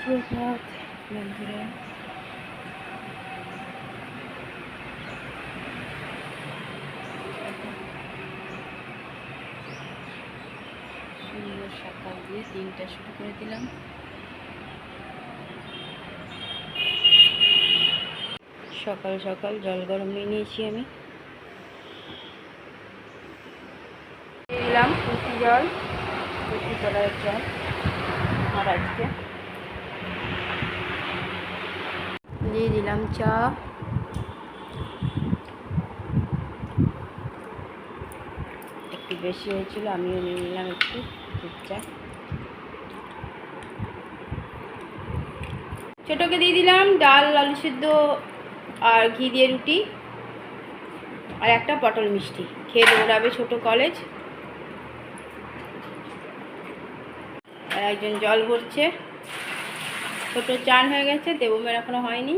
সুপ্রভাত বন্ধুরা, সুন্দর সকাল দিয়ে দিনটা শুরু করে দিলাম। সকাল সকাল জল গরম নিয়ে নিয়েছি আমি, দিলাম কুচি জল, কুচি তলার জল। আর আজকে দিয়ে দিলাম চা, একটু বেশি হয়েছিল, আমিও নিয়ে নিলাম একটু দুধ চা। ছোটোকে দিয়ে দিলাম ডাল, আলু সিদ্ধ আর ঘি দিয়ে রুটি আর একটা পটল মিষ্টি। খেয়ে দৌড়াবে ছোটো কলেজ। আর একজন জল ভরছে, ছোটো চান হয়ে গেছে, দেবমের এখনো হয়নি।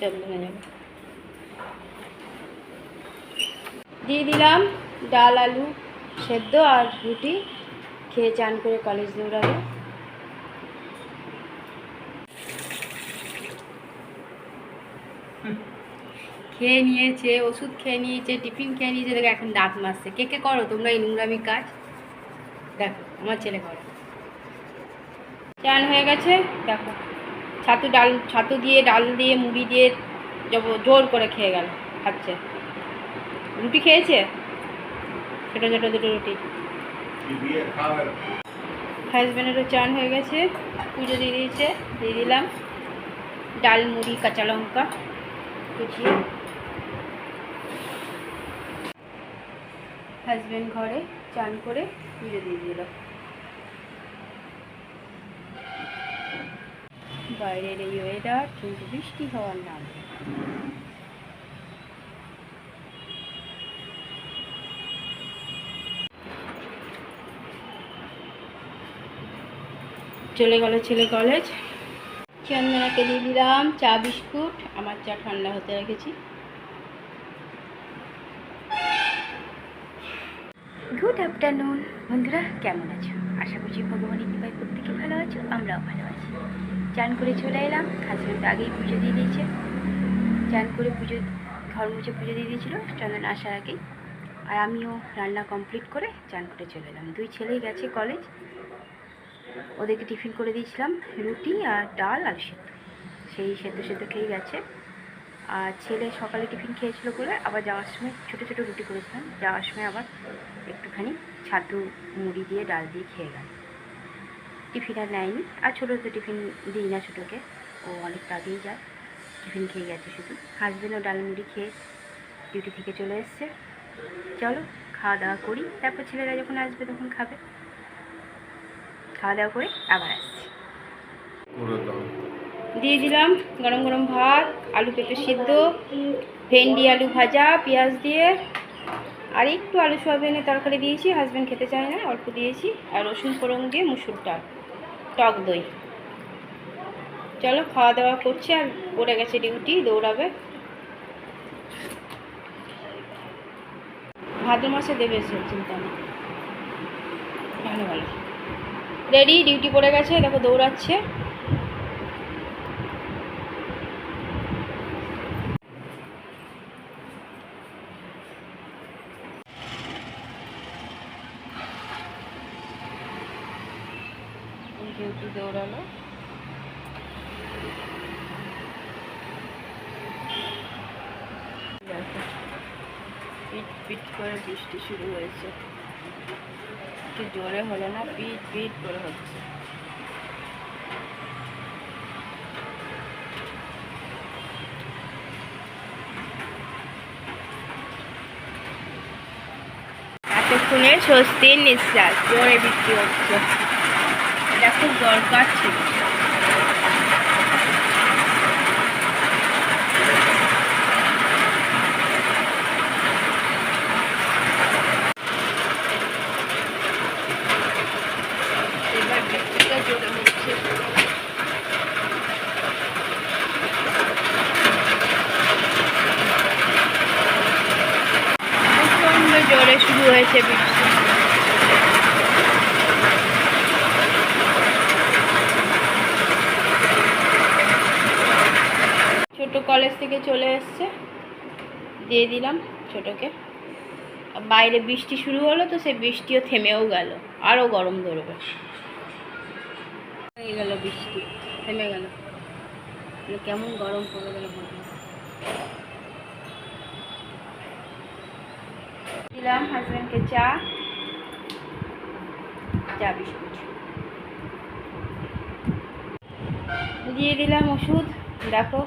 সব হয়ে যাবে। দিয়ে দিলাম ডাল, আলু সেদ্ধ আর রুটি। খেয়ে চান করে কলেজ দৌড়াবে। খেয়ে নিয়েছে, ওষুধ খেয়ে নিয়েছে, টিফিন খেয়ে নিয়েছে, দেখো এখন দাঁত মাজছে। কে কে করো তোমরা এই নোংরামি কাজ? দেখো আমার ছেলে করে। চান হয়ে গেছে, দেখো ছাতু দিয়ে ডাল দিয়ে মুড়ি দিয়ে জোর করে খেয়ে গেল, খাচ্ছে। রুটি খেয়েছে, ছোটো ছোটো দুটো রুটি। হাজব্যান্ডেরও চান হয়ে গেছে, পুজো দিয়ে দিয়েছে। দিয়ে দিলাম ডাল, মুড়ি, কাঁচা লঙ্কা কুচিয়ে। হাজব্যান্ড ঘরে চান করে পুজো দিয়ে দিল। বাইরের এই ওয়েদার, কিন্তু বৃষ্টি হওয়ার নাম। চলে গেল ছেলে কলেজ। চন্দনাকে দিয়ে দিলাম চা বিস্কুট, আমার চা ঠান্ডা হতে রেখেছি। গুড আফটারনুন বন্ধুরা, কেমন আছো? আশা করছি ভগবানের কৃপায় প্রত্যেকে ভালো আছো, আমরাও ভালো আছি। চান করে চলে এলাম। হাজব্যান্ড আগেই পুজো দিয়ে দিয়েছে। চান করে ঘর মুছে পুজো দিয়ে দিয়েছিল চন্দন আসার আগেই। আর আমিও রান্না কমপ্লিট করে চান করে চলে এলাম। দুই ছেলেই গেছে কলেজ, ওদেরকে টিফিন করে দিয়েছিলাম রুটি আর ডাল, আলু সেদ্ধ। সেই সেদ্ধ খেয়ে গেছে। আর ছেলে সকালে টিফিন খেয়েছিল বলে আবার যাওয়ার সময় ছোটো ছোটো রুটি করেছিলাম, যাওয়ার সময় আবার একটুখানি ছাতু মুড়ি দিয়ে ডাল দিয়ে খেয়ে গেল। টিফিন আর নেয়নি। আর ছোটো তো টিফিন দিই না ছোটোকে, ও অনেকটা আগেই যায়, টিফিন খেয়ে গেছে শুধু। হাজবেন্ডও ডাল মুড়ি খেয়ে ডিউটি থেকে চলে এসছে। চলো খাওয়া দাওয়া করি, তারপর ছেলেরা যখন আসবে তখন খাবে। খাওয়া দাওয়া করে আবার আসছি। দিয়ে দিলাম গরম গরম ভাত, আলু পেঁপে সিদ্ধ, ভেন্ডি আলু ভাজা পেঁয়াজ দিয়ে, আর একটু আলু সয়াবিনের তরকারি দিয়েছি। হাজব্যান্ড খেতে চায় না, অল্প দিয়েছি। আর রসুন ফোড়ন দিয়ে মুসুর ডাল, টক দই। চলো খাওয়া দাওয়া করছি। আর পড়ে গেছে ডিউটি, দৌড়াবে। ভাদ্র মাসে দেবে, সে চিন্তা নেই। ভালো ভালো রেডি, ডিউটি পড়ে গেছে, দেখো দৌড়াচ্ছে। ডিউটি দৌড়ালো। পিট পিট করে বৃষ্টি শুরু হয়েছে, একটু জোরে হলো না, পিট পিট করে হচ্ছে। এতক্ষণে স্বস্তির নিঃশ্বাস, জোরে বৃষ্টি হচ্ছে। এটা খুব দরকার ছিল। এবার বৃষ্টিটা জোরে হচ্ছে। শুরু হয়েছে বৃষ্টি। ছোট কলেজ থেকে চলে এসছে, দিয়ে দিলাম ছোটকে। বাইরে বৃষ্টি শুরু হলো তো সেই বৃষ্টিও থেমেও গেল, আরও গরম ধরবে। হয়ে গেল বৃষ্টি, থেমে গেল, কেমন গরম পড়ে গেল। দিলাম হাজব্যান্ডকে চা বিস্কুট, দিয়ে দিলাম ওষুধ। দেখো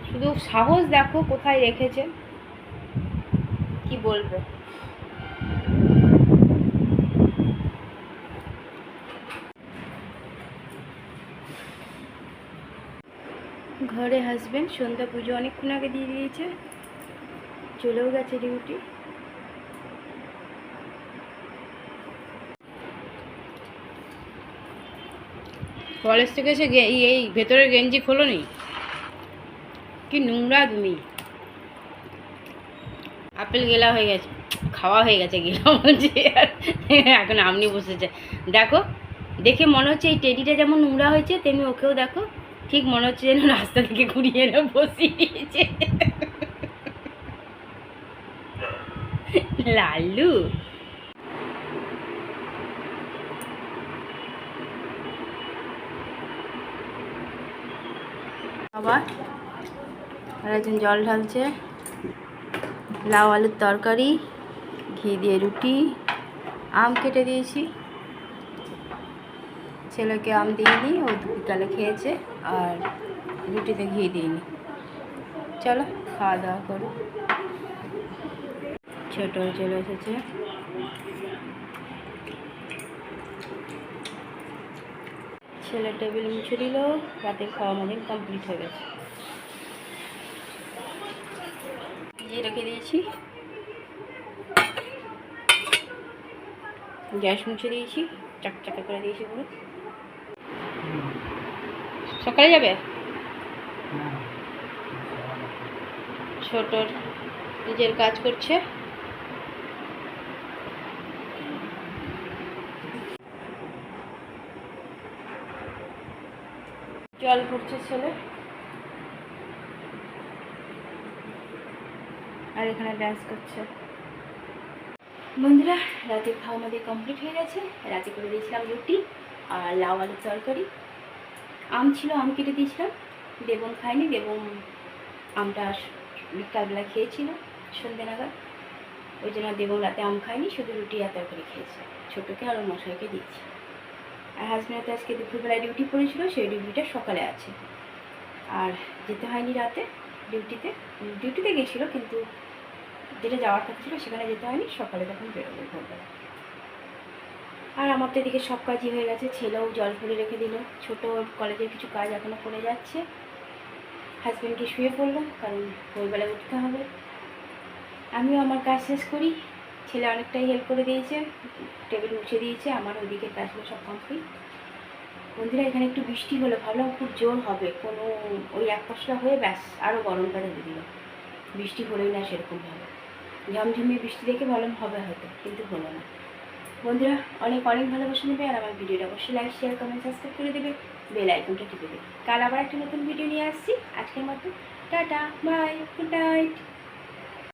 শুধু সাহস, দেখো কোথায় রেখেছে, কি বলবো। ঘরে হাজব্যান্ড সন্ধ্যা পুজো অনেকক্ষণ আগে দিয়ে দিয়েছে, চলেও গেছে ডিউটি। কলেজ থেকে এসে এই ভেতরের গেঞ্জি খোলোনি, কি নোংরা তুমি। আপেল গেলা হয়ে গেছে, খাওয়া হয়ে গেছে গেলা বলছে, আর এখন আমনি বসেছে। দেখো দেখে মনে হচ্ছে এই টেডিটা যেমন নোংরা হয়েছে, তেমনি ওকেও দেখো ঠিক মনে হচ্ছে যেন রাস্তা থেকে ঘুরিয়ে এনে বসিয়ে দিয়েছে। লাল্লু আবার আর একজন জল ঢালছে। লাউ আলুর তরকারি, ঘি দিয়ে রুটি, আম কেটে দিয়েছি। ছেলেকে আম দিইনি, ও বিকালে খেয়েছে, আর রুটিতে ঘি দিইনি। চলো খাওয়া দাওয়া করো। ছোট চলে এসেছে, ছেলে টেবিল মুছে দিল। রাতের খাওয়া আমাদের কমপ্লিট হয়ে গেছে। দিয়ে রেখে দিয়েছি, গ্যাস মুছে দিয়েছি, চাকচাকা করে দিয়েছি পুরো। সকালে যাবে? ছোটর নিজের কাজ করছে। জল পড়ছে ছেলে, আর এখানে ডান্স করছে। বন্ধুরা রাতের খাওয়া আমাদের কমপ্লিট হয়ে গেছে। রাতে করে দিয়েছিলাম রুটি আর লাউ আলুর তরকারি। আম ছিল, আম কেটে দিয়েছিলাম। দেবন খায়নি, দেবন আমটা বিকালবেলা খেয়েছিল সন্ধ্যে নাগাদ, ওই জন্য দেবন রাতে আম খায়নি, শুধু রুটি আর তরকারি খেয়েছে। ছোটোকে আর মশাইকে দিয়েছি। আর হাজব্যান্ড তো আজকে দুপুরবেলায় ডিউটি পড়েছিল, সেই ডিউটিটা সকালে আছে, আর যেতে হয়নি রাতে ডিউটিতে গেছিলো, কিন্তু যেটা যাওয়ার কথা ছিল সেখানে যেতে হয়নি, সকালে তখন বেরোবে ভোরবেলা। আর আমার তো এদিকে সব কাজই হয়ে গেছে। ছেলেও জল ভরে রেখে দিল, ছোটো কলেজের কিছু কাজ এখনও করে যাচ্ছে। হাজব্যান্ডকে শুয়ে পড়লো, কারণ ভোরবেলায় উঠতে হবে। আমিও আমার কাজ শেষ করি। ছেলে অনেকটাই হেল্প করে দিয়েছে, টেবিল মুছে দিয়েছে, আমার ওইদিকে কাজগুলো সব কমপ্লিট। বন্ধুরা এখানে একটু বৃষ্টি হলো, ভাবলাম খুব জোর হবে, কোনো ওই এক পশলা হয়ে ব্যাস আরও গরমটা ধরে দিল। বৃষ্টি হলোই না সেরকমভাবে, ঝমঝমিয়ে বৃষ্টি দেখে ভাবলাম হবে হয়তো, কিন্তু হলো না। বন্ধুরা অনেক অনেক ভালোবাসা নেবে, আর আমার ভিডিওটা অবশ্যই লাইক শেয়ার কমেন্ট সাবস্ক্রাইব করে দেবে, বেল আইকনটা টিপে দেবে। কাল আবার একটা নতুন ভিডিও নিয়ে আসছি। আজকের মতো টাটা, বাই, গুড নাইট।